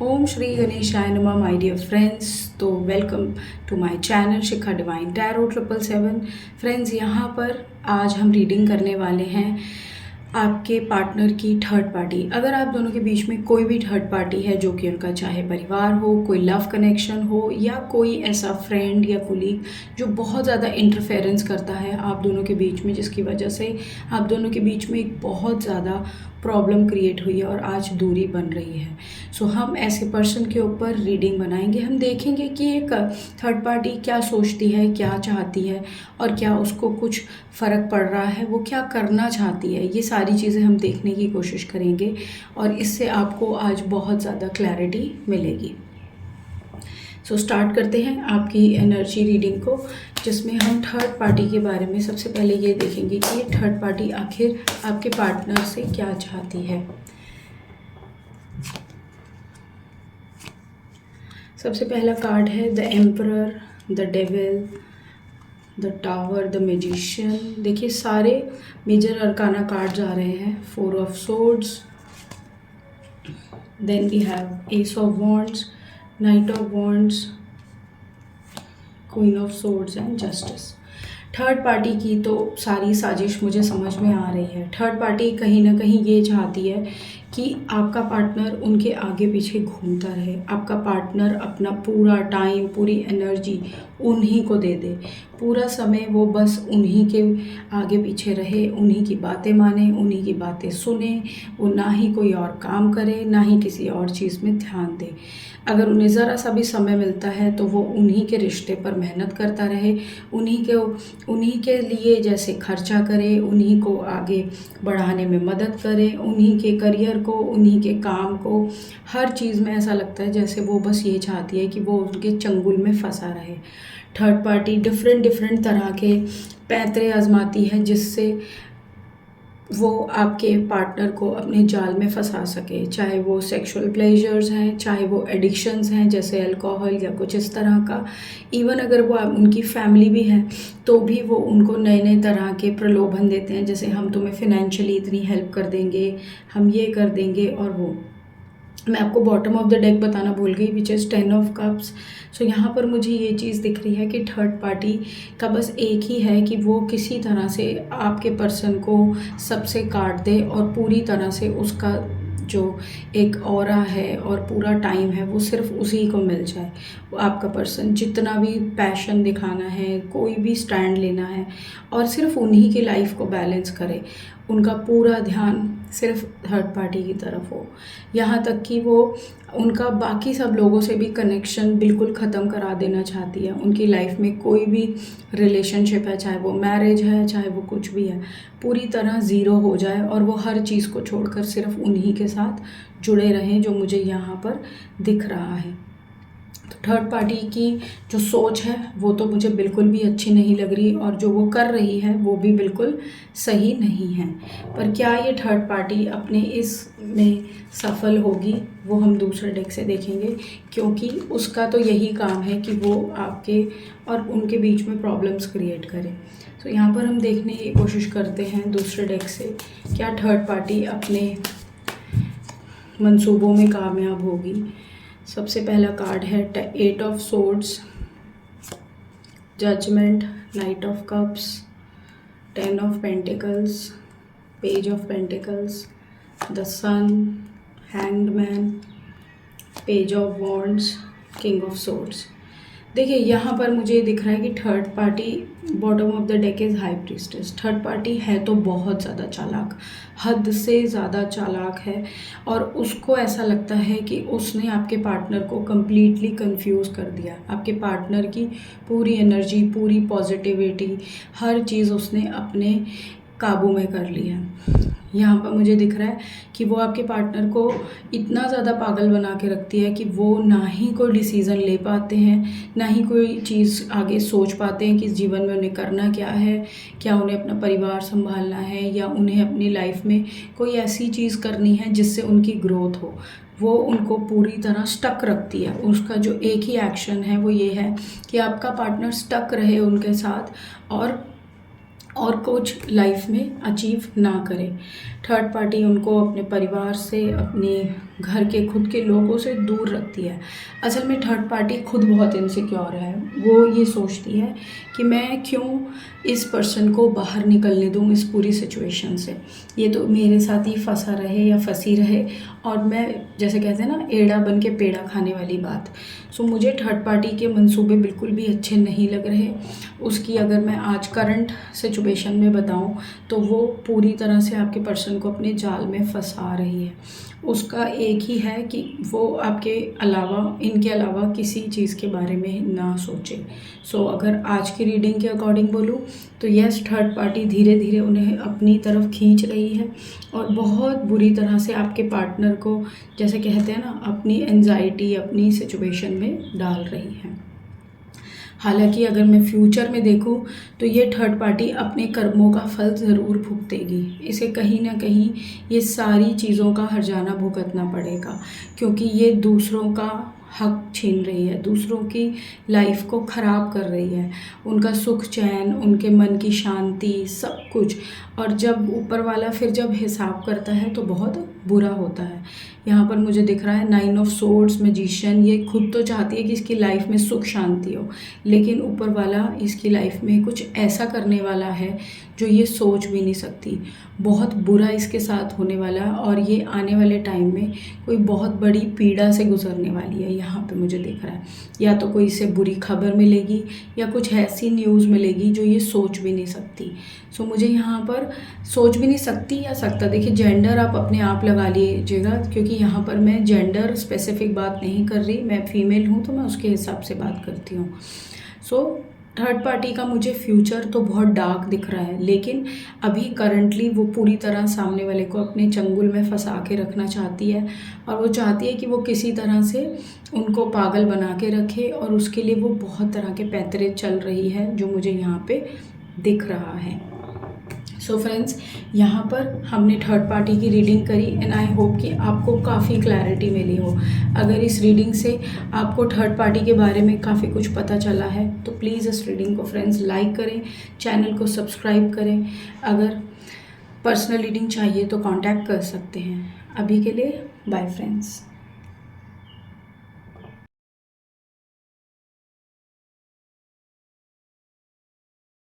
ओम श्री गणेशाय नमः my dear friends. तो welcome to my channel Shikha divine tarot 777। Friends, यहाँ पर आज हम रीडिंग करने वाले हैं आपके पार्टनर की थर्ड पार्टी। अगर आप दोनों के बीच में कोई भी थर्ड पार्टी है, जो कि उनका चाहे परिवार हो, कोई लव कनेक्शन हो, या कोई ऐसा फ्रेंड या कोलीग जो बहुत ज़्यादा इंटरफेरेंस करता है आप दोनों के बीच में, जिसकी वजह से आप दोनों के बीच में एक बहुत ज़्यादा प्रॉब्लम क्रिएट हुई है और आज दूरी बन रही है। सो हम ऐसे पर्सन के ऊपर रीडिंग बनाएंगे। हम देखेंगे कि एक थर्ड पार्टी क्या सोचती है, क्या चाहती है, और क्या उसको कुछ फ़र्क पड़ रहा है, वो क्या करना चाहती है। ये सारी चीज़ें हम देखने की कोशिश करेंगे और इससे आपको आज बहुत ज़्यादा क्लैरिटी मिलेगी। सो स्टार्ट करते हैं आपकी एनर्जी रीडिंग को, जिसमें हम थर्ड पार्टी के बारे में सबसे पहले ये देखेंगे कि ये थर्ड पार्टी आखिर आपके पार्टनर से क्या चाहती है। सबसे पहला कार्ड है the emperor, the devil, the tower, the magician. देखिए सारे मेजर अरकाना कार्ड आ रहे हैं। 4 of swords, then we have ace of wands, knight of wands, queen of swords and justice. Third party की तो सारी साजिश मुझे समझ में आ रही है। थर्ड पार्टी कहीं ना कहीं ये चाहती है कि आपका पार्टनर उनके आगे पीछे घूमता रहे। आपका पार्टनर अपना पूरा टाइम, पूरी एनर्जी उन्हीं को दे दे। पूरा समय वो बस उन्हीं के आगे पीछे रहे, उन्हीं की बातें माने, उन्हीं की बातें सुने। वो ना ही कोई और काम करे, ना ही किसी और चीज़ में ध्यान दे। अगर उन्हें ज़रा सा भी समय मिलता है तो वो उन्हीं के रिश्ते पर मेहनत करता रहे, उन्हीं के लिए जैसे खर्चा करे, उन्हीं को आगे बढ़ाने में मदद करे, उन्हीं के करियर को, उन्हीं के काम को, हर चीज़ में ऐसा लगता है जैसे वो बस ये चाहती है कि वो उनके चंगुल में फंसा रहे। थर्ड पार्टी डिफरेंट तरह के पैंतरे आजमाती है, जिससे वो आपके पार्टनर को अपने जाल में फंसा सके। चाहे वो सेक्सुअल प्लेजर्स हैं, चाहे वो एडिक्शंस हैं जैसे अल्कोहल या कुछ इस तरह का। इवन अगर वो उनकी फैमिली भी है तो भी वो उनको नए नए तरह के प्रलोभन देते हैं, जैसे हम तुम्हें फिनेंशियली इतनी हेल्प कर देंगे, हम ये कर देंगे और वो। मैं आपको बॉटम ऑफ द डेक बताना भूल गई, विच इज़ 10 ऑफ कप्स। सो यहाँ पर मुझे ये चीज़ दिख रही है कि थर्ड पार्टी का बस एक ही है कि वो किसी तरह से आपके पर्सन को सबसे काट दे और पूरी तरह से उसका जो एक ऑरा है और पूरा टाइम है वो सिर्फ उसी को मिल जाए। वो आपका पर्सन जितना भी पैशन दिखाना है, कोई भी स्टैंड लेना है, और सिर्फ उन्हीं की लाइफ को बैलेंस करे। उनका पूरा ध्यान सिर्फ थर्ड पार्टी की तरफ हो, यहाँ तक कि वो उनका बाकी सब लोगों से भी कनेक्शन बिल्कुल ख़त्म करा देना चाहती है। उनकी लाइफ में कोई भी रिलेशनशिप है, चाहे वो मैरिज है, चाहे वो कुछ भी है, पूरी तरह ज़ीरो हो जाए और वो हर चीज़ को छोड़कर सिर्फ उन्हीं के साथ जुड़े रहें, जो मुझे यहाँ पर दिख रहा है। तो थर्ड पार्टी की जो सोच है वो तो मुझे बिल्कुल भी अच्छी नहीं लग रही, और जो वो कर रही है वो भी बिल्कुल सही नहीं है। पर क्या ये थर्ड पार्टी अपने इस में सफल होगी, वो हम दूसरे डेक से देखेंगे, क्योंकि उसका तो यही काम है कि वो आपके और उनके बीच में प्रॉब्लम्स क्रिएट करे। तो यहाँ पर हम देखने की कोशिश करते हैं दूसरे डेक से, क्या थर्ड पार्टी अपने मंसूबों में कामयाब होगी। सबसे पहला कार्ड है 8 of swords, judgement, knight of cups, 10 of pentacles, page of pentacles, the sun, hanged man, page of wands, king of swords. देखिए यहाँ पर मुझे दिख रहा है कि third party, bottom of the deck is high priestess. Third party है तो बहुत ज़्यादा चालाक, हद से ज़्यादा चालाक है, और उसको ऐसा लगता है कि उसने आपके पार्टनर को कम्प्लीटली कंफ्यूज कर दिया। आपके पार्टनर की पूरी एनर्जी, पूरी पॉजिटिविटी, हर चीज़ उसने अपने काबू में कर लिया। यहाँ पर मुझे दिख रहा है कि वो आपके पार्टनर को इतना ज़्यादा पागल बना के रखती है कि वो ना ही कोई डिसीज़न ले पाते हैं, ना ही कोई चीज़ आगे सोच पाते हैं कि इस जीवन में उन्हें करना क्या है, क्या उन्हें अपना परिवार संभालना है, या उन्हें अपनी लाइफ में कोई ऐसी चीज़ करनी है जिससे उनकी ग्रोथ हो। वो उनको पूरी तरह स्टक रखती है। उसका जो एक ही एक्शन है वो ये है कि आपका पार्टनर स्टक रहे उनके साथ और कुछ लाइफ में अचीव ना करे। थर्ड पार्टी उनको अपने परिवार से, अपने घर के खुद के लोगों से दूर रखती है। असल में थर्ड पार्टी खुद बहुत इनसिक्योर है। वो ये सोचती है कि मैं क्यों इस पर्सन को बाहर निकलने दूँ इस पूरी सिचुएशन से, ये तो मेरे साथ ही फंसा रहे या फंसी रहे, और मैं जैसे कहते हैं ना एड़ा बन के पेड़ा खाने वाली बात। सो मुझे थर्ड पार्टी के मंसूबे बिल्कुल भी अच्छे नहीं लग रहे। उसकी अगर मैं आज करंट सिचुएशन में बताऊं तो वो पूरी तरह से आपके पर्सन को अपने जाल में फंसा रही है। उसका एक ही है कि वो आपके अलावा, इनके अलावा किसी चीज़ के बारे में ना सोचे। सो अगर आज की रीडिंग के अकॉर्डिंग बोलूँ तो यस, थर्ड पार्टी धीरे धीरे उन्हें अपनी तरफ खींच रही है और बहुत बुरी तरह से आपके पार्टनर को, जैसे कहते हैं ना, अपनी एंजाइटी, अपनी सिचुएशन में डाल रही है। हालांकि अगर मैं फ्यूचर में देखूं तो ये थर्ड पार्टी अपने कर्मों का फल ज़रूर भुगतेगी। इसे कहीं ना कहीं ये सारी चीज़ों का हर्जाना भुगतना पड़ेगा, क्योंकि ये दूसरों का हक छीन रही है, दूसरों की लाइफ को ख़राब कर रही है, उनका सुख चैन, उनके मन की शांति, सब कुछ। और जब ऊपर वाला फिर जब हिसाब करता है तो बहुत बुरा होता है। यहाँ पर मुझे दिख रहा है 9 ऑफ सोर्ड्स, मैजिशियन। ये खुद तो चाहती है कि इसकी लाइफ में सुख शांति हो, लेकिन ऊपर वाला इसकी लाइफ में कुछ ऐसा करने वाला है जो ये सोच भी नहीं सकती। बहुत बुरा इसके साथ होने वाला है और ये आने वाले टाइम में कोई बहुत बड़ी पीड़ा से गुजरने वाली है। यहाँ पे मुझे दिख रहा है या तो कोई इसे बुरी खबर मिलेगी या कुछ ऐसी न्यूज़ मिलेगी जो ये सोच भी नहीं सकती। सो मुझे यहाँ पर सोच भी नहीं सकती या सकता, देखिए जेंडर आप अपने आप लगा लीजिएगा, क्योंकि यहाँ पर मैं जेंडर स्पेसिफिक बात नहीं कर रही। मैं फीमेल हूँ तो मैं उसके हिसाब से बात करती हूँ। सो थर्ड पार्टी का मुझे फ्यूचर तो बहुत डार्क दिख रहा है, लेकिन अभी करंटली वो पूरी तरह सामने वाले को अपने चंगुल में फंसा के रखना चाहती है और वो चाहती है कि वो किसी तरह से उनको पागल बना के रखे, और उसके लिए वो बहुत तरह के पैतरे चल रही है जो मुझे यहाँ पे दिख रहा है। सो फ्रेंड्स, यहाँ पर हमने थर्ड पार्टी की रीडिंग करी एंड आई होप कि आपको काफ़ी क्लैरिटी मिली हो। अगर इस रीडिंग से आपको थर्ड पार्टी के बारे में काफ़ी कुछ पता चला है तो प्लीज़ इस रीडिंग को फ्रेंड्स लाइक करें, चैनल को सब्सक्राइब करें। अगर पर्सनल रीडिंग चाहिए तो कांटेक्ट कर सकते हैं। अभी के लिए बाय फ्रेंड्स।